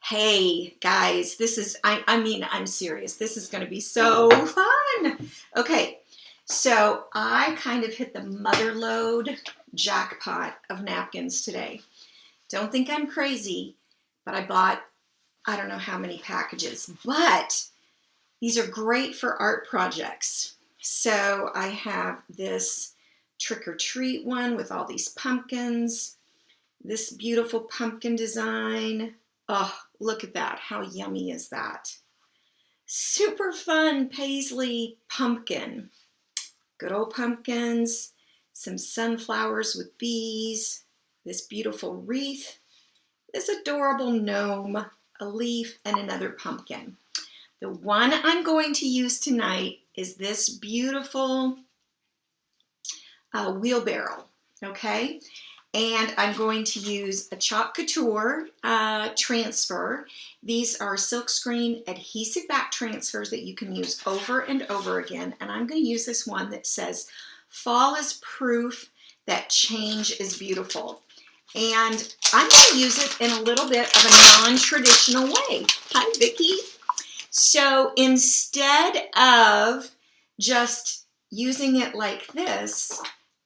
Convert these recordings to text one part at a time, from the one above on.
Hey guys, I'm serious. This is going to be so fun. Okay, so I kind of hit the mother lode jackpot of napkins today. Don't think I'm crazy, but I bought I don't know how many packages, but these are great for art projects. So I have this trick or treat one with all these pumpkins, this beautiful pumpkin design. Oh, look at that. How yummy is that? Super fun paisley pumpkin. Good old pumpkins, some sunflowers with bees, this beautiful wreath, this adorable gnome, a leaf, and another pumpkin. The one I'm going to use tonight is this beautiful wheelbarrow, okay? And I'm going to use a Chalk Couture transfer. These are silkscreen adhesive back transfers that you can use over and over again. And I'm going to use this one that says, "Fall is proof that change is beautiful." And I'm going to use it in a little bit of a non-traditional way. Hi, Vicki. So instead of just using it like this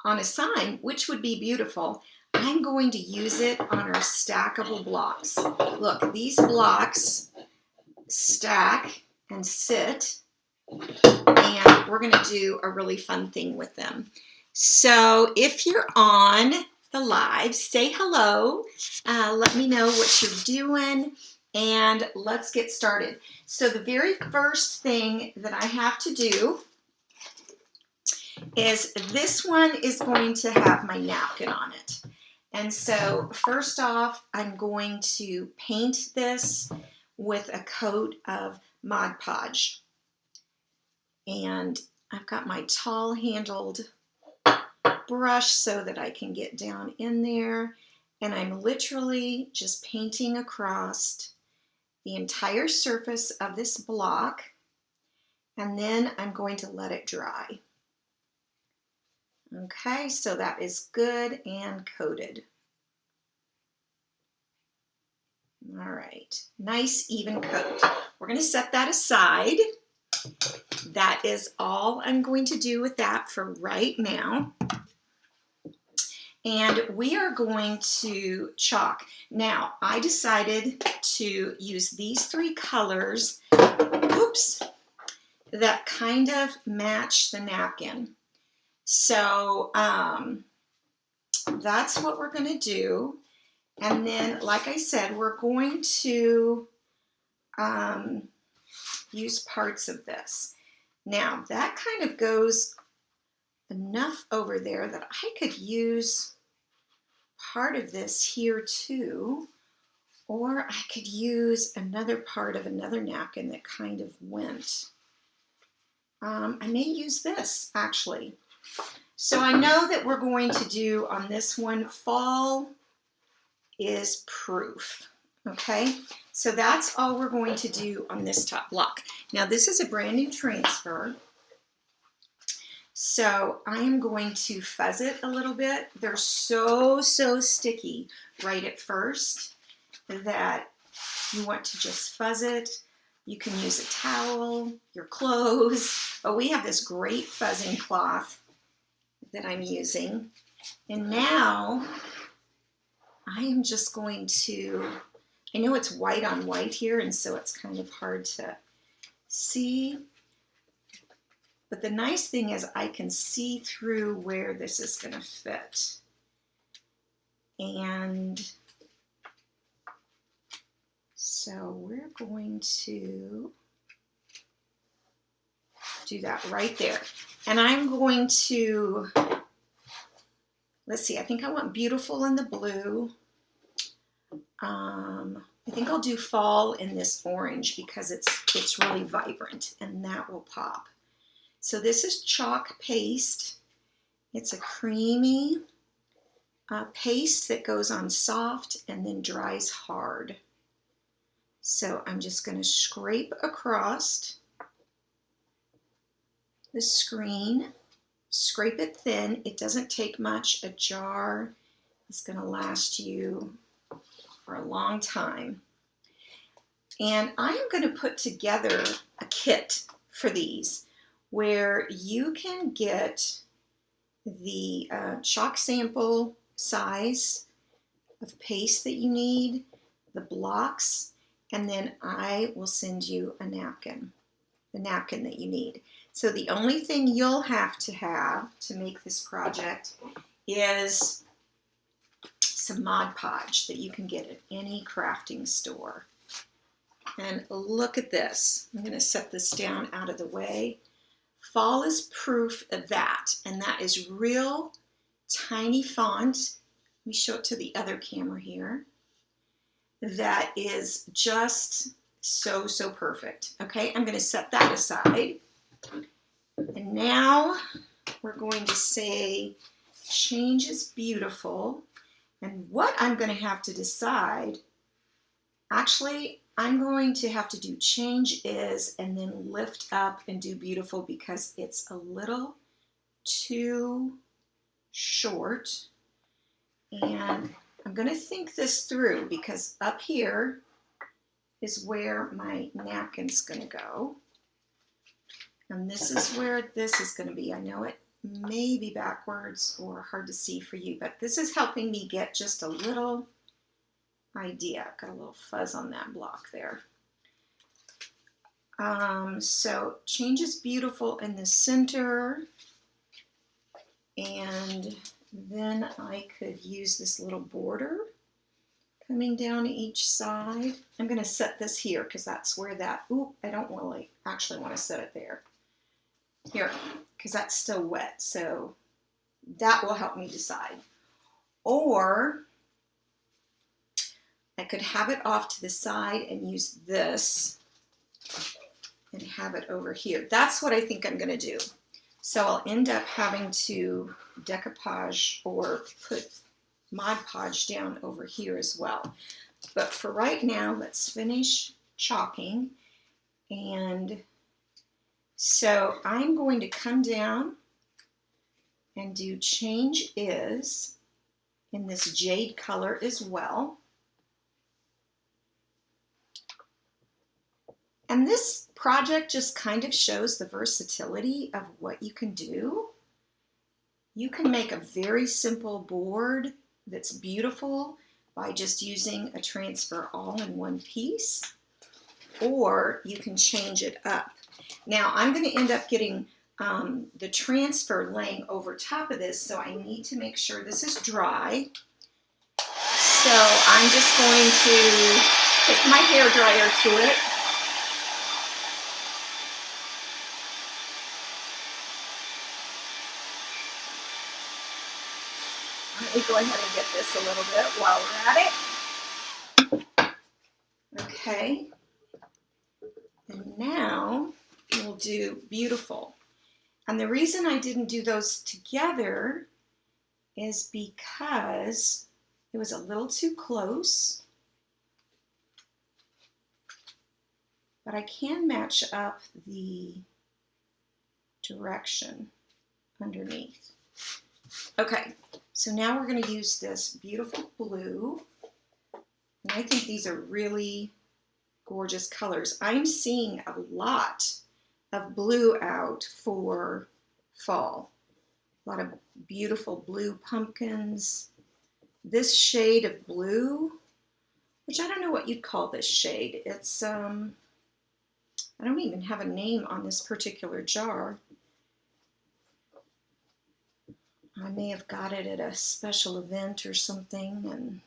on a sign, which would be beautiful, I'm going to use it on our stackable blocks. Look, these blocks stack and sit, and we're going to do a really fun thing with them. So if you're on the live, say hello. Let me know what you're doing, and let's get started. So the very first thing that I have to do is this one is going to have my napkin on it. And so first off, I'm going to paint this with a coat of Mod Podge. And I've got my tall handled brush so that I can get down in there. And I'm literally just painting across the entire surface of this block. And then I'm going to let it dry. Okay, so that is good and coated. All right, nice even coat. We're going to set that aside. That is all I'm going to do with that for right now. And we are going to chalk. Now, I decided to use these three colors, oops, that kind of match the napkin. So that's what we're going to do. And then, like I said, we're going to use parts of this. Now, that kind of goes enough over there that I could use part of this here too, or I could use another part of another napkin that kind of went. I may use this actually. So I know that we're going to do on this one, fall is proof. Okay, so that's all we're going to do on this top block. Now this is a brand new transfer, so I am going to fuzz it a little bit. They're so sticky right at first that you want to just fuzz it. You can use a towel, your clothes, but we have this great fuzzing cloth that I'm using. And now I am just going to, I know it's white on white here, and so it's kind of hard to see. But the nice thing is I can see through where this is going to fit. And so we're going to do that right there. And I'm going to, let's see, I think I want beautiful in the blue. I think I'll do fall in this orange because it's really vibrant, and that will pop. So this is chalk paste. It's a creamy paste that goes on soft and then dries hard. So I'm just going to scrape across the screen, scrape it thin. It doesn't take much. A jar is going to last you for a long time. And I'm going to put together a kit for these where you can get the chalk sample size of paste that you need, the blocks, and then I will send you a napkin, the napkin that you need. So the only thing you'll have to make this project is some Mod Podge that you can get at any crafting store. And look at this. I'm going to set this down out of the way. Fall is proof of that, and that is real tiny font. Let me show it to the other camera here. That is just so, so perfect. Okay, I'm going to set that aside. And now we're going to say change is beautiful. And what I'm going to have to decide, actually, I'm going to have to do change is and then lift up and do beautiful because it's a little too short. And I'm going to think this through because up here is where my napkin's going to go. And this is where this is going to be. I know it may be backwards or hard to see for you, but this is helping me get just a little idea. Got a little fuzz on that block there. So change is beautiful in the center, and then I could use this little border coming down each side. I'm going to set this here because that's where that, I don't really actually want to set it there. Here, because that's still wet, so that will help me decide. Or I could have it off to the side and use this and have it over here. That's what I think I'm going to do. So I'll end up having to decoupage or put Mod Podge down over here as well. But for right now, let's finish chalking. And so I'm going to come down and do change is in this jade color as well. And this project just kind of shows the versatility of what you can do. You can make a very simple board that's beautiful by just using a transfer all in one piece, or you can change it up. Now I'm going to end up getting the transfer laying over top of this, so I need to make sure this is dry. So I'm just going to take my hairdryer to it. Let me go ahead and get this a little bit while we're at it. Okay. And now we'll do beautiful. And the reason I didn't do those together is because it was a little too close. But I can match up the direction underneath. Okay, so now we're going to use this beautiful blue. And I think these are really gorgeous colors. I'm seeing a lot of blue out for fall. A lot of beautiful blue pumpkins. This shade of blue, which I don't know what you'd call this shade. It's, I don't even have a name on this particular jar. I may have got it at a special event or something,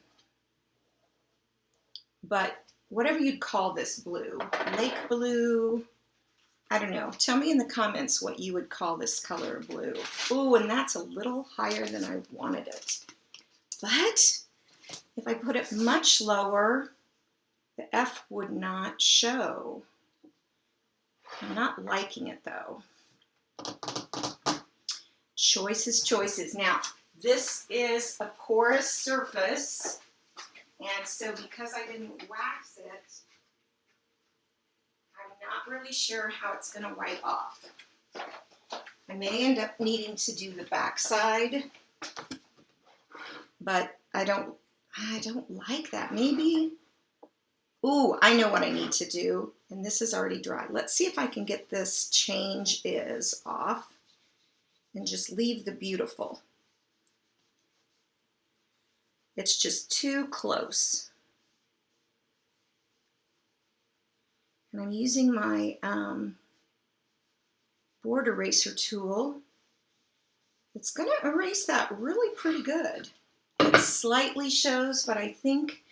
but whatever you'd call this blue, lake blue, I don't know. Tell me in the comments what you would call this color of blue. Ooh, and that's a little higher than I wanted it. But if I put it much lower, the F would not show. I'm not liking it though. Choices, choices. Now, this is a porous surface, and so because I didn't wax it, I'm not really sure how it's going to wipe off. I may end up needing to do the back side, but I don't like that. Maybe Ooh, I know what I need to do, and this is already dry. Let's see if I can get this change is off and just leave the beautiful. It's just too close. And I'm using my board eraser tool. It's going to erase that really pretty good. It slightly shows, but I think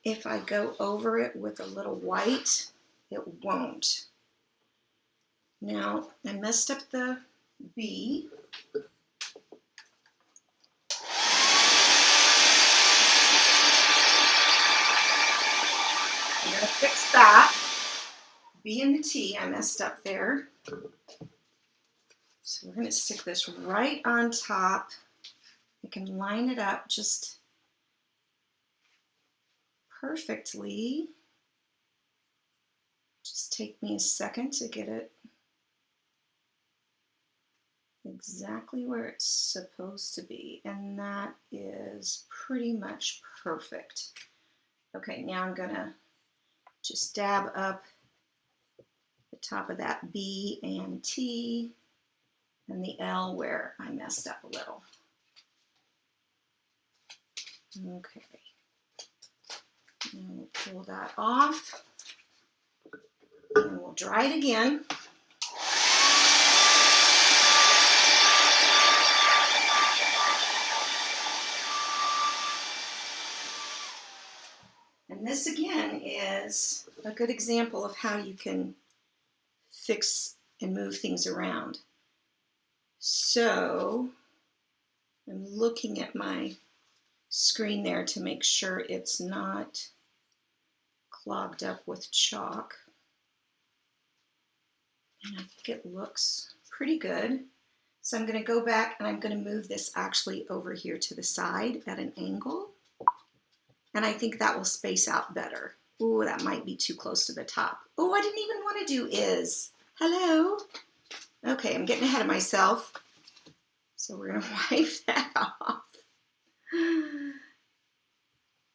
if I go over it with a little white, it won't. Now, I messed up the B. I'm going to fix that. B and the T, I messed up there. So we're going to stick this right on top. I can line it up just perfectly. Just take me a second to get it exactly where it's supposed to be, and that is pretty much perfect. Okay, now I'm gonna just dab up the top of that B and T and the L where I messed up a little. Okay, now we'll pull that off and we'll dry it again. And this again is a good example of how you can fix and move things around. So I'm looking at my screen there to make sure it's not clogged up with chalk. And I think it looks pretty good. So I'm going to go back and I'm going to move this actually over here to the side at an angle. And I think that will space out better. Ooh, that might be too close to the top. Oh, I didn't even want to do is. Hello. Okay, I'm getting ahead of myself. So we're going to wipe that off.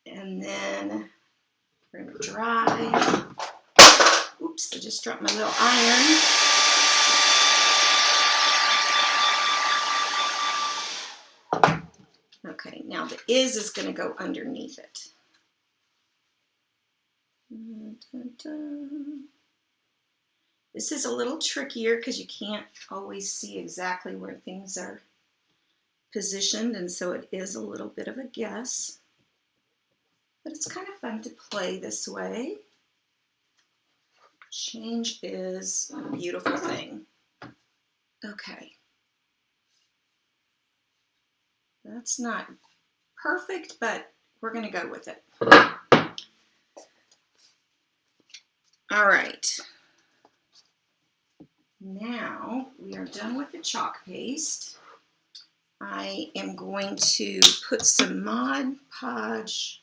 And then we're going to dry. Oops, I just dropped my little iron. Okay, now the is going to go underneath it. This is a little trickier because you can't always see exactly where things are positioned, and so it is a little bit of a guess. But it's kind of fun to play this way. Change is a beautiful thing. Okay. That's not perfect, but we're going to go with it. All right. Now we are done with the chalk paste. I am going to put some Mod Podge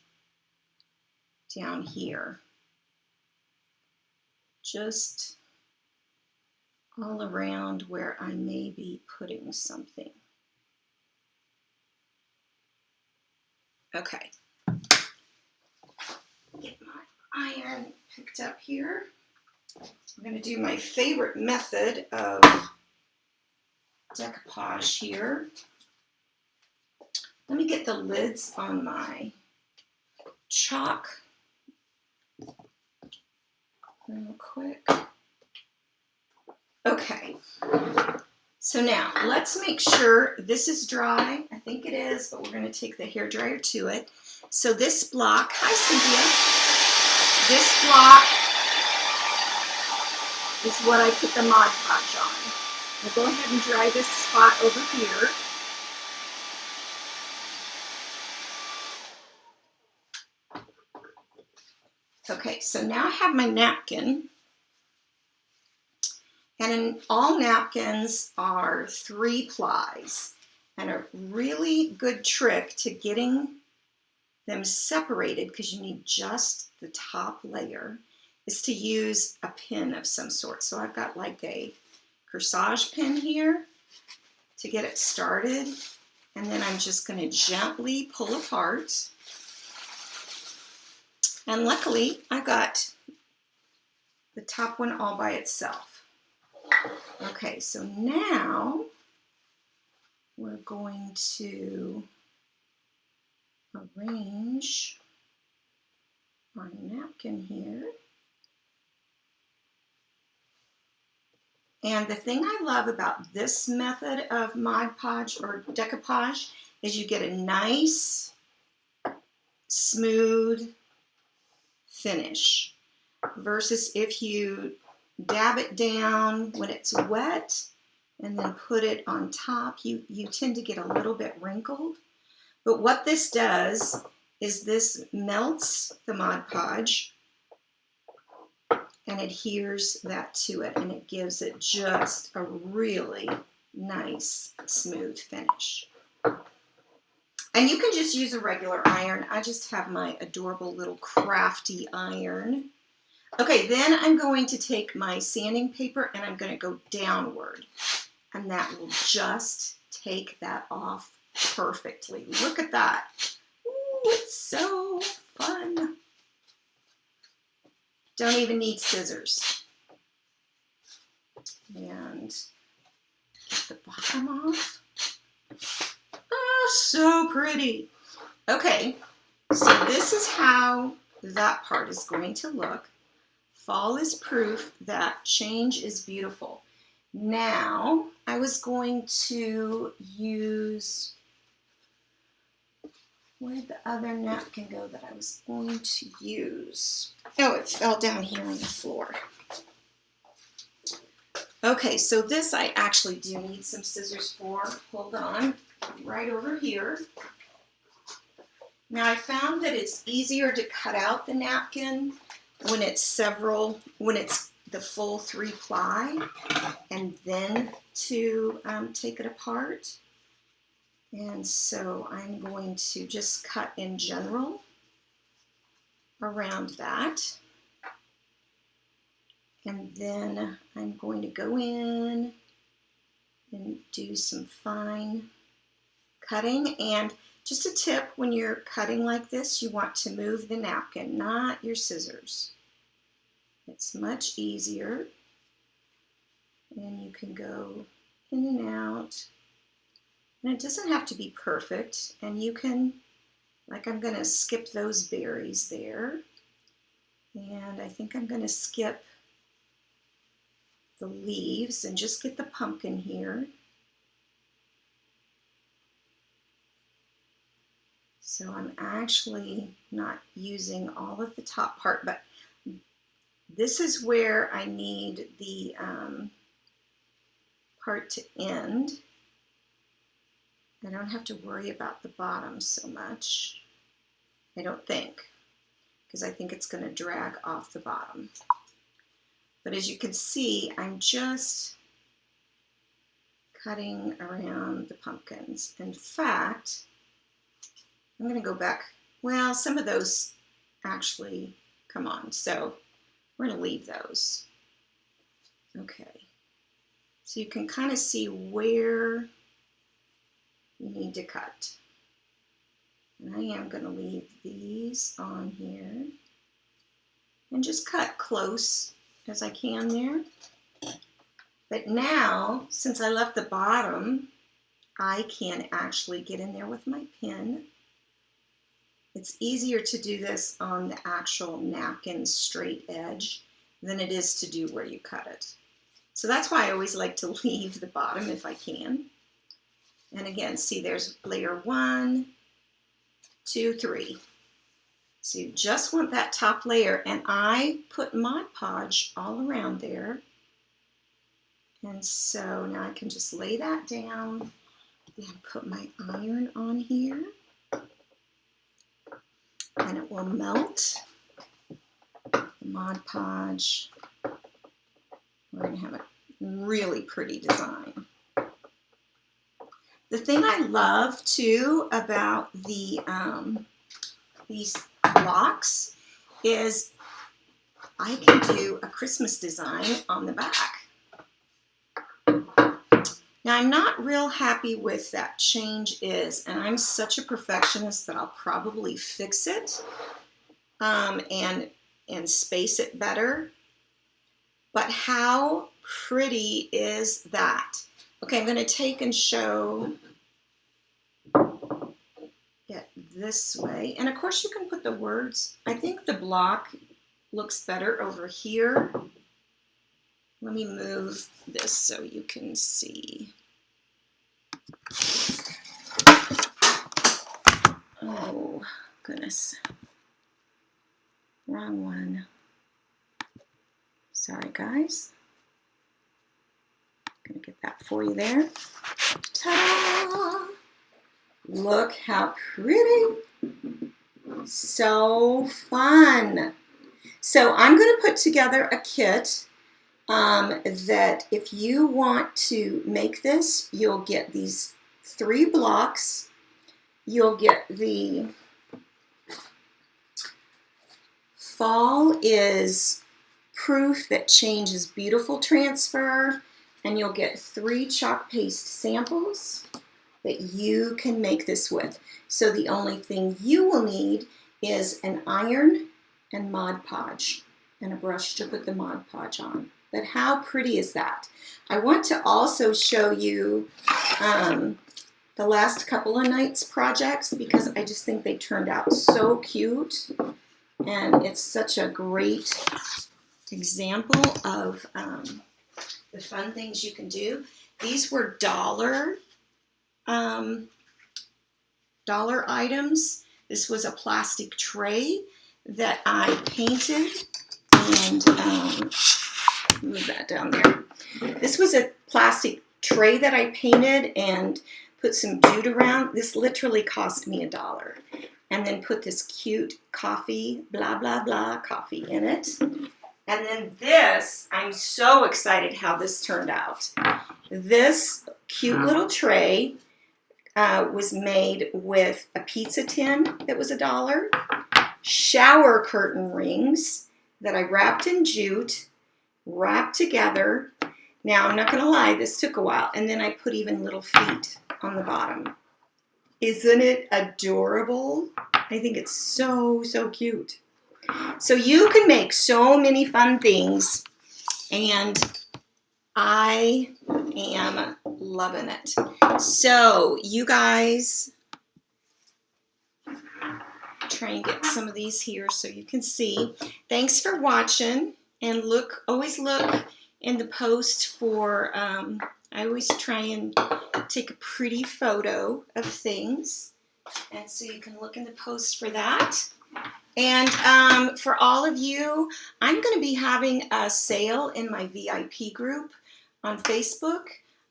down here. Just all around where I may be putting something. Okay. Get my iron picked up here. I'm going to do my favorite method of decoupage here. Let me get the lids on my chalk real quick. Okay. So now let's make sure this is dry. I think it is, but we're going to take the hairdryer to it. So this block, hi Cynthia, this block is what I put the Mod Podge on. I'll go ahead and dry this spot over here. Okay, so now I have my napkin. And all napkins are 3 plies. And a really good trick to getting them separated, because you need just the top layer, is to use a pin of some sort. So I've got like a corsage pin here to get it started. And then I'm just going to gently pull apart. And luckily, I got the top one all by itself. Okay, so now we're going to arrange our napkin here. And the thing I love about this method of Mod Podge or decoupage is you get a nice, smooth finish versus if you dab it down when it's wet and then put it on top, you tend to get a little bit wrinkled. But what this does is this melts the Mod Podge and adheres that to it, and it gives it just a really nice, smooth finish. And you can just use a regular iron. I just have my adorable little crafty iron. Okay, then I'm going to take my sanding paper and I'm going to go downward, and that will just take that off perfectly. Look at that. Ooh, it's so fun. Don't even need scissors. And get the bottom off. Oh, so pretty. Okay, so this is how that part is going to look. Fall is proof that change is beautiful. Now, I was going to use, where did the other napkin go that I was going to use? Oh, it fell down here on the floor. Okay, so this I actually do need some scissors for. Hold on, right over here. Now I found that it's easier to cut out the napkin when it's the full 3-ply, and then to take it apart. And so I'm going to just cut in general around that. And then I'm going to go in and do some fine cutting. And just a tip, when you're cutting like this, you want to move the napkin, not your scissors. It's much easier. And you can go in and out. And it doesn't have to be perfect. And you can, like, I'm going to skip those berries there. And I think I'm going to skip the leaves and just get the pumpkin here. So I'm actually not using all of the top part, but this is where I need the part to end. I don't have to worry about the bottom so much, I don't think, because I think it's going to drag off the bottom. But as you can see, I'm just cutting around the pumpkins. In fact, I'm going to go back. Well, some of those actually come on, so we're going to leave those. Okay, so you can kind of see where you need to cut. And I am going to leave these on here and just cut close as I can there. But now, since I left the bottom, I can actually get in there with my pin. It's easier to do this on the actual napkin straight edge than it is to do where you cut it. So that's why I always like to leave the bottom if I can. And again, see, there's layer 1, 2, 3. So you just want that top layer, and I put Mod Podge all around there. And so now I can just lay that down and put my iron on here. And it will melt the Mod Podge. We're going to have a really pretty design. The thing I love too about the these blocks is I can do a Christmas design on the back. Now I'm not real happy with that change is, and I'm such a perfectionist that I'll probably fix it. and space it better. But how pretty is that? Okay, I'm going to take and show it this way. And of course you can put the words. I think the block looks better over here. Let me move this so you can see. Oh, goodness. Wrong one. Sorry, guys. Gonna get that for you there. Ta-da! Look how pretty. So fun. So I'm going to put together a kit that if you want to make this, you'll get these 3 blocks. You'll get the Fall is Proof That Change Is Beautiful transfer, and you'll get 3 chalk paste samples that you can make this with. So the only thing you will need is an iron and Mod Podge and a brush to put the Mod Podge on. But how pretty is that? I want to also show you the last couple of nights projects because I just think they turned out so cute, and it's such a great example of the fun things you can do. These were dollar items. This was a plastic tray that I painted, and move that down there. This was a plastic tray that I painted and put some jute around. This literally cost me $1. And then put this cute coffee, blah, blah, blah, coffee in it. And then this, I'm so excited how this turned out. This cute little tray was made with a pizza tin that was $1, shower curtain rings that I wrapped in jute, wrapped together. Now, I'm not going to lie, this took a while. And then I put even little feet on the bottom. Isn't it adorable? I think it's so, so cute. So you can make so many fun things, and I am loving it. So you guys, try and get some of these here so you can see. Thanks for watching, and always look in the post for, I always try and take a pretty photo of things, and so you can look in the post for that. And for all of you, I'm going to be having a sale in my VIP group on Facebook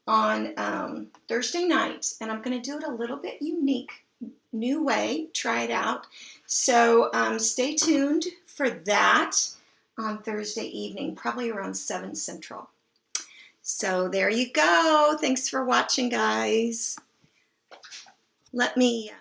on Thursday night, and I'm going to do it a little bit unique, new way, try it out. So stay tuned for that on Thursday evening, probably around 7 Central. So there you go. Thanks for watching, guys. Let me